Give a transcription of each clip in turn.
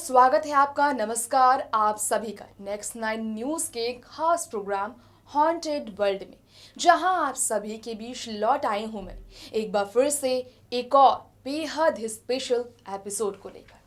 स्वागत है आपका। नमस्कार आप सभी का नेक्स्ट 9 न्यूज़ के खास प्रोग्राम हॉन्टेड वर्ल्ड में, जहां आप सभी के बीच लौट आई हूं मैं एक बार फिर से एक और बेहद ही स्पेशल एपिसोड को लेकर।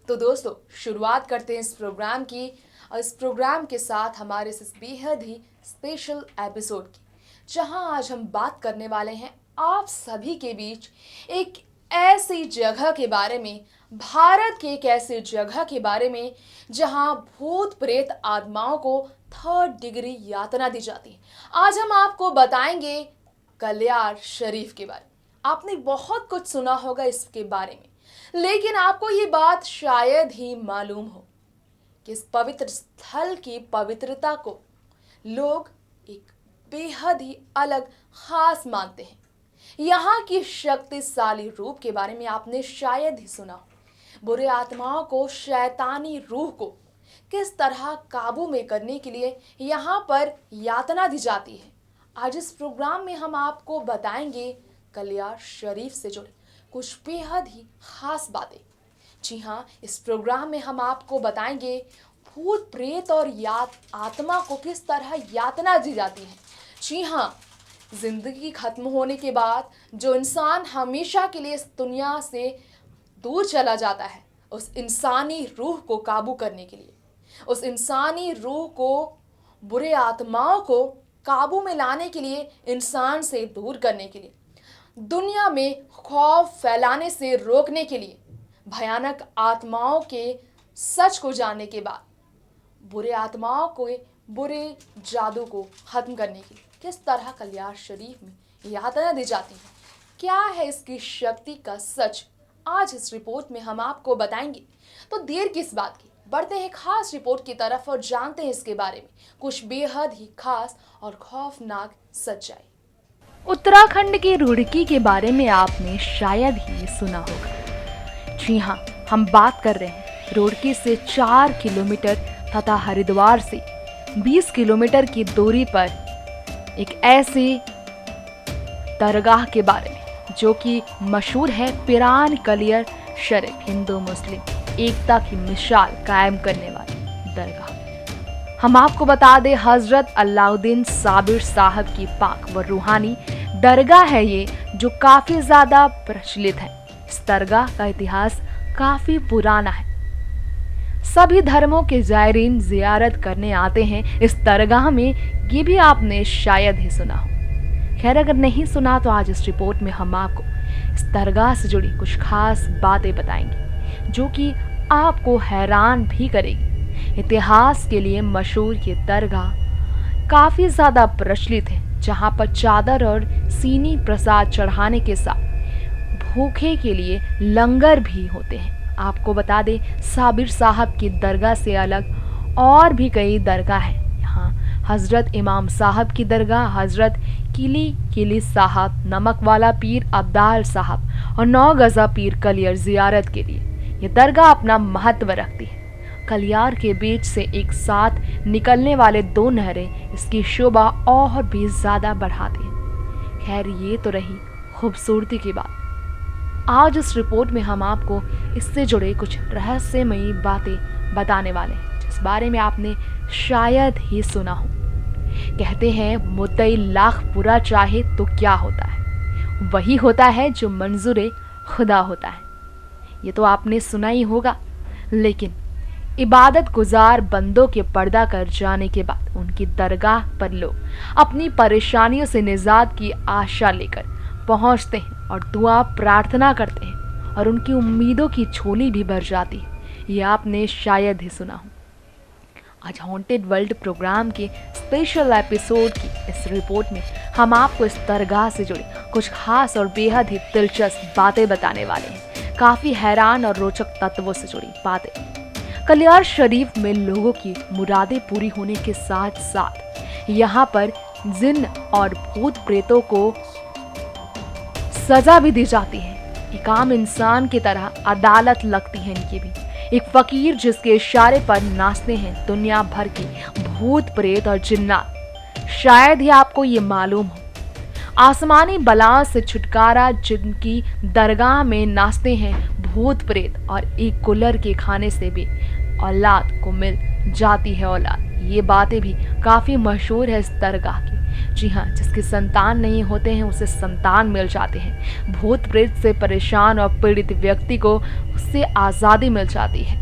तो दोस्तों, शुरुआत करते हैं इस प्रोग्राम की और इस प्रोग्राम के साथ हमारे इस बेहद ही स्पेशल एपिसोड की, जहां आज हम बात करने वाले हैं आप सभी के बीच एक ऐसी जगह के बारे में, भारत के एक ऐसी जगह के बारे में जहां भूत प्रेत आत्माओं को 3rd डिग्री यातना दी जाती है। आज हम आपको बताएंगे कल्याण शरीफ के बारे में। आपने बहुत कुछ सुना होगा इसके बारे में, लेकिन आपको ये बात शायद ही मालूम हो कि इस पवित्र स्थल की पवित्रता को लोग एक बेहद ही अलग खास मानते हैं। यहाँ की शक्तिशाली रूप के बारे में आपने शायद ही सुना हो। बुरे आत्माओं को, शैतानी रूह को किस तरह काबू में करने के लिए यहाँ पर यातना दी जाती है। आज इस प्रोग्राम में हम आपको बताएंगे कल्याण शरीफ से जुड़े कुछ बेहद ही खास बातें। जी हाँ, इस प्रोग्राम में हम आपको बताएंगे भूत प्रेत और आत्मा को किस तरह यातना दी जाती है। जी हाँ, जिंदगी खत्म होने के बाद जो इंसान हमेशा के लिए इस दुनिया से दूर चला जाता है, उस इंसानी रूह को काबू करने के लिए, उस इंसानी रूह को, बुरे आत्माओं को काबू में लाने के लिए, इंसान से दूर करने के लिए, दुनिया में खौफ फैलाने से रोकने के लिए, भयानक आत्माओं के सच को जानने के बाद, बुरे आत्माओं को, बुरे जादू को खत्म करने के लिए किस तरह कल्याण शरीफ में यातना दी जाती है, क्या है इसकी शक्ति का सच, आज इस रिपोर्ट में हम आपको बताएंगे। तो देर किस बात की, बढ़ते हैं खास रिपोर्ट की तरफ और जानते हैं इसके बारे में कुछ बेहद ही खास और खौफनाक सच्चाई। उत्तराखंड के रुड़की के बारे में आपने शायद ही सुना होगा। जी हाँ, हम बात कर रहे हैं रुड़की से 4 किलोमीटर तथा हरिद्वार से 20 किलोमीटर की दूरी पर एक ऐसी दरगाह के बारे में जो कि मशहूर है पिरान कल्याण शरीफ, हिंदू मुस्लिम एकता की मिसाल कायम करने वाली दरगाह। हम आपको बता दें, हजरत अलाउद्दीन साबिर साहब की पाक व रूहानी दरगाह है ये, जो काफी ज्यादा प्रचलित है। इस दरगाह का इतिहास काफी पुराना है। सभी धर्मों के जायरीन जियारत करने आते हैं इस दरगाह में, ये भी आपने शायद ही सुना हो। खैर, अगर नहीं सुना तो आज इस रिपोर्ट में हम आपको इस दरगाह से जुड़ी कुछ खास बातें बताएंगे जो कि आपको हैरान भी करेगी। इतिहास के लिए मशहूर ये दरगाह काफी ज्यादा प्रचलित है, जहां पर चादर और सीनी प्रसाद चढ़ाने के साथ भूखे के लिए लंगर भी होते हैं। आपको बता दें, साबिर साहब की दरगाह से अलग और भी कई दरगाह हैं। यहाँ हजरत इमाम साहब की दरगाह, हजरत किली साहब, नमक वाला पीर अब्दाल साहब और 9 गजा पीर कलियर जियारत के लिए ये दरगाह अपना महत्व रखती है। कलियार के बीच से एक साथ निकलने वाले 2 नहरें इसकी शोभा और भी ज्यादा बढ़ाती हैं। खैर, ये तो रही खूबसूरती की बात। आज इस रिपोर्ट में हम आपको इससे जुड़े कुछ रहस्यमयी बातें बताने वाले हैं, जिस बारे में आपने शायद ही सुना हो। कहते हैं, मुद्दई लाख बुरा चाहे तो क्या होता है, वही होता है जो मंजूरे खुदा होता है। ये तो आपने सुना ही होगा। लेकिन इबादत गुजार बंदों के पर्दा कर जाने के बाद उनकी दरगाह पर लोग अपनी परेशानियों से निजात की आशा लेकर पहुंचते हैं और दुआ प्रार्थना करते हैं और उनकी उम्मीदों की झोली भी भर जाती है। ये आपने शायद ही सुना हो। आज हॉन्टेड वर्ल्ड प्रोग्राम के स्पेशल एपिसोड की इस रिपोर्ट में हम आपको इस दरगाह से जुड़ी कुछ खास और बेहद ही दिलचस्प बातें बताने वाले हैं। काफी हैरान और रोचक तत्वों से जुड़ी बातें। कल्याण शरीफ में लोगों की मुरादें पूरी होने के साथ साथ यहाँ पर जिन्न और भूत प्रेतों को सजा भी दी जाती है। एक आम इंसान की तरह अदालत लगती है इनकी भी। एक फकीर जिसके इशारे पर नाचते हैं दुनिया भर के भूत प्रेत और जिन्नात। शायद ही आपको ये मालूम हो, आसमानी बलाओं से छुटकारा जिनकी दरगाह में नाचते हैं भूत प्रेत और एक कुल्हड़ के खाने से भी औलाद को मिल जाती है औलाद। ये बातें भी काफ़ी मशहूर है इस दरगाह की। जी हाँ, जिसके संतान नहीं होते हैं उसे संतान मिल जाते हैं। भूत प्रेत से परेशान और पीड़ित व्यक्ति को उससे आज़ादी मिल जाती है,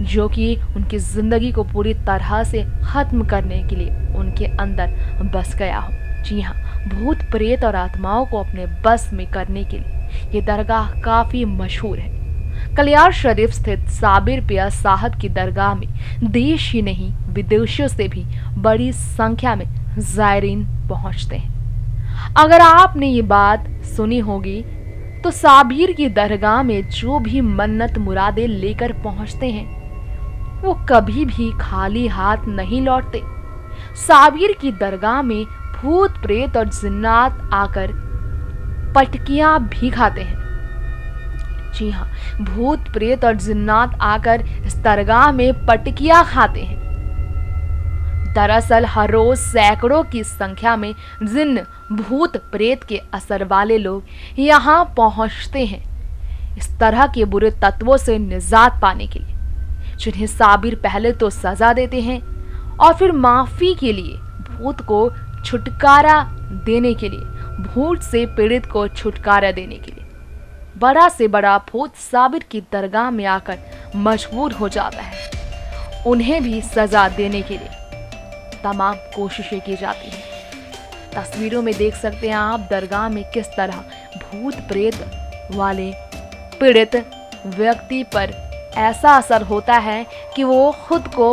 जो कि उनकी ज़िंदगी को पूरी तरह से ख़त्म करने के लिए उनके अंदर बस गया हो। जी हाँ, भूत प्रेत और आत्माओं को अपने बस में करने के लिए ये दरगाह काफ़ी मशहूर है। कलियार शरीफ स्थित साबिर पिया साहब की दरगाह में देश ही नहीं विदेशों से भी बड़ी संख्या में ज़ायरीन पहुंचते हैं। अगर आपने ये बात सुनी होगी तो साबिर की दरगाह में जो भी मन्नत मुरादे लेकर पहुंचते हैं वो कभी भी खाली हाथ नहीं लौटते। साबिर की दरगाह में भूत प्रेत और जिन्नात आकर पटकियां भी खाते हैं। जी हाँ, भूत प्रेत और जिन्नात आकर इस दरगाह में पटकियां खाते हैं। दरअसल हर रोज सैकड़ों की संख्या में जिन्न भूत प्रेत के असर वाले लोग यहाँ पहुंचते हैं इस तरह के बुरे तत्वों से निजात पाने के लिए, जिन्हें साबिर पहले तो सजा देते हैं और फिर माफी के लिए, भूत को छुटकारा देने के लिए, भूत से पीड़ित को छुटकारा देने के लिए बड़ा से बड़ा भूत साबिर की दरगाह में आकर मजबूर हो जाता है। उन्हें भी सजा देने के लिए तमाम कोशिशें की जाती हैं। तस्वीरों में देख सकते हैं आप दरगाह में किस तरह भूत प्रेत वाले पीड़ित व्यक्ति पर ऐसा असर होता है कि वो खुद को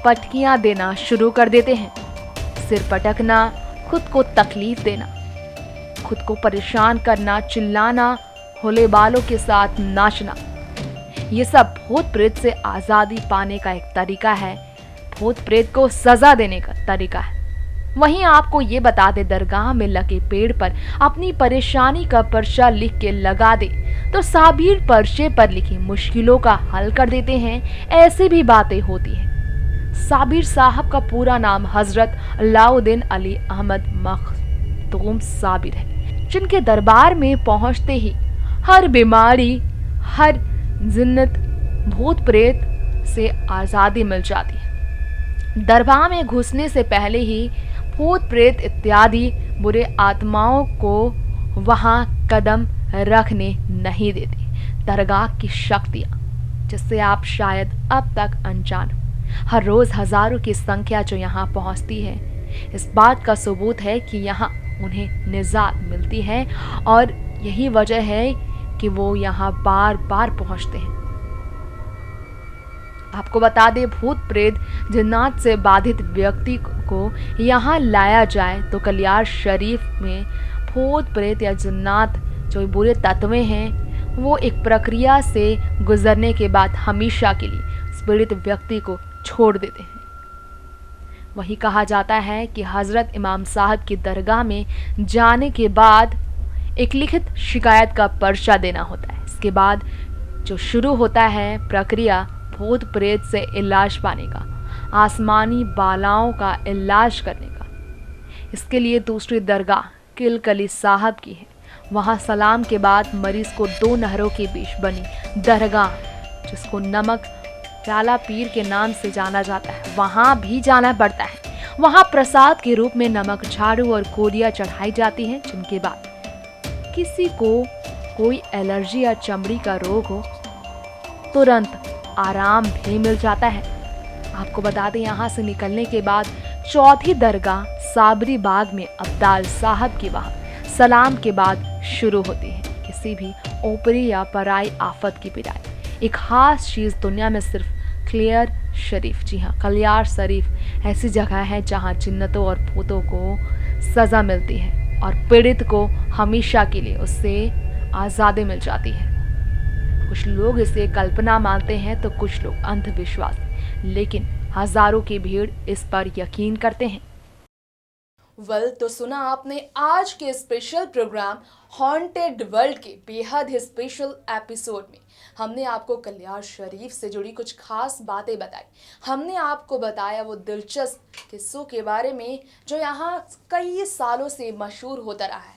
पटकियां देना शुरू कर देते हैं। सिर पटकना, खुद को तकलीफ देना, खुद को परेशान करना, चिल्लाना, होले बालों के साथ नाचना, ये सब भूत प्रेत से आज़ादी पाने का एक तरीका है, भूत प्रेत को सजा देने का तरीका है। वहीं आपको ये बता दे, दरगाह में लगे पेड़ पर अपनी परेशानी का पर्चा लिख के लगा दे तो साबिर पर्चे पर लिखी मुश्किलों का हल कर देते हैं। ऐसी भी बातें होती हैं। साबिर साहब का पूरा नाम हजरत अलाउद्दीन अली अहमद मखदूम साबिर है, जिनके दरबार में पहुंचते ही हर बीमारी, हर जिन्नत, भूत प्रेत से आज़ादी मिल जाती है। दरबार में घुसने से पहले ही भूत प्रेत इत्यादि बुरे आत्माओं को वहां कदम रखने नहीं देती। दरगाह की शक्तियाँ जिससे आप शायद अब तक अनजान हो। हर रोज़ हज़ारों की संख्या जो यहाँ पहुँचती है, इस बात का सबूत है कि यहाँ उन्हें निजात मिलती है और यही वजह है कि वो यहाँ बार बार पहुँचते हैं। आपको बता दें, भूत प्रेत जिन्नात से बाधित व्यक्ति को यहाँ लाया जाए तो कलियार शरीफ में भूत प्रेत या जिन्नात जो बुरे तत्वें हैं वो एक प्रक्रिया से गुजरने के बाद हमेशा के लिए पीड़ित व्यक्ति को छोड़ देते हैं। वही कहा जाता है कि हजरत इमाम साहब की दरगाह में जाने के बाद एक लिखित शिकायत का पर्चा देना होता है। इसके बाद जो शुरू होता है प्रक्रिया भूत प्रेत से इलाज पाने का, आसमानी बालाओं का इलाज करने का। इसके लिए दूसरी दरगाह किलकली साहब की है। वहाँ सलाम के बाद मरीज को 2 नहरों के बीच बनी दरगाह, जिसको नमक प्याला पीर के नाम से जाना जाता है, वहाँ भी जाना पड़ता है। वहाँ प्रसाद के रूप में नमक, झाड़ू और गोलियां चढ़ाई जाती हैं, जिनके बाद किसी को कोई एलर्जी या चमड़ी का रोग हो तुरंत आराम भी मिल जाता है। आपको बता दें, यहाँ से निकलने के बाद चौथी दरगाह साबरी बाग में अब्दाल साहब की वहाँ सलाम के बाद शुरू होती है। किसी भी ऊपरी या पराई आफत की पिटाई एक खास चीज़ दुनिया में सिर्फ क्लियर शरीफ, जी हाँ कलियार शरीफ ऐसी जगह है जहाँ जिन्नतों और भूतों को सज़ा मिलती है और पीड़ित को हमेशा के लिए उससे आज़ादी मिल जाती है। कुछ लोग इसे कल्पना मानते हैं तो कुछ लोग अंधविश्वास, लेकिन हजारों की भीड़ इस पर यकीन करते हैं। तो सुना आपने आज के स्पेशल प्रोग्राम हॉन्टेड वर्ल्ड के बेहद ही स्पेशल एपिसोड में हमने आपको कलियार शरीफ से जुड़ी कुछ खास बातें बताई। हमने आपको बताया वो दिलचस्प किस्सों के बारे में जो यहाँ कई सालों से मशहूर होता रहा है।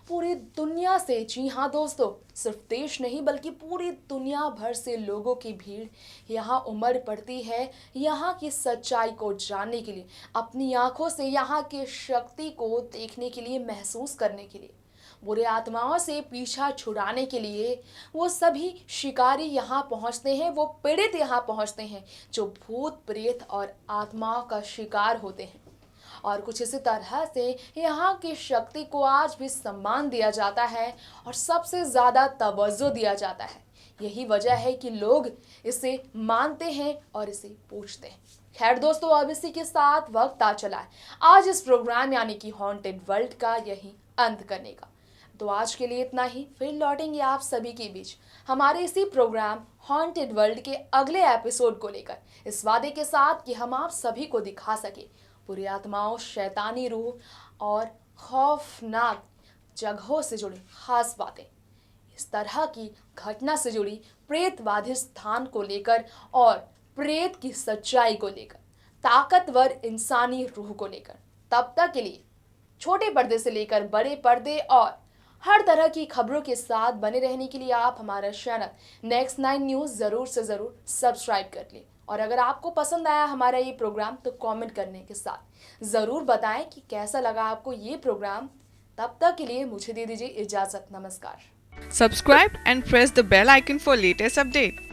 पूरी दुनिया से, जी हाँ दोस्तों, सिर्फ देश नहीं बल्कि पूरी दुनिया भर से लोगों की भीड़ यहाँ उमड़ पड़ती है यहाँ की सच्चाई को जानने के लिए, अपनी आंखों से यहाँ की शक्ति को देखने के लिए, महसूस करने के लिए, बुरे आत्माओं से पीछा छुड़ाने के लिए। वो सभी शिकारी यहाँ पहुँचते हैं, वो पीड़ित यहाँ पहुँचते हैं जो भूत प्रेत और आत्माओं का शिकार होते हैं। और कुछ इसी तरह से यहाँ की शक्ति को आज भी सम्मान दिया जाता है और सबसे ज़्यादा तवज्जो दिया जाता है। यही वजह है कि लोग इसे मानते हैं और इसे पूछते हैं। खैर दोस्तों, अब इसी के साथ वक्त आ चला है आज इस प्रोग्राम यानी कि हॉन्टेड वर्ल्ड का यही अंत करने का। तो आज के लिए इतना ही, फिर लौटेंगे आप सभी के बीच हमारे इसी प्रोग्राम हॉन्टेड वर्ल्ड के अगले एपिसोड को लेकर, इस वादे के साथ कि हम आप सभी को दिखा सके बुरी आत्माओं, शैतानी रूह और खौफनाक जगहों से जुड़ी खास बातें, इस तरह की घटना से जुड़ी प्रेतवादी स्थान को लेकर और प्रेत की सच्चाई को लेकर, ताकतवर इंसानी रूह को लेकर। तब तक के लिए छोटे पर्दे से लेकर बड़े पर्दे और हर तरह की खबरों के साथ बने रहने के लिए आप हमारा चैनल नेक्स्ट 9 न्यूज़ ज़रूर से ज़रूर सब्सक्राइब कर लें। और अगर आपको पसंद आया हमारा ये प्रोग्राम तो कमेंट करने के साथ ज़रूर बताएं कि कैसा लगा आपको ये प्रोग्राम। तब तक के लिए मुझे दे दीजिए इजाज़त। नमस्कार। Subscribe and press the bell icon for latest update.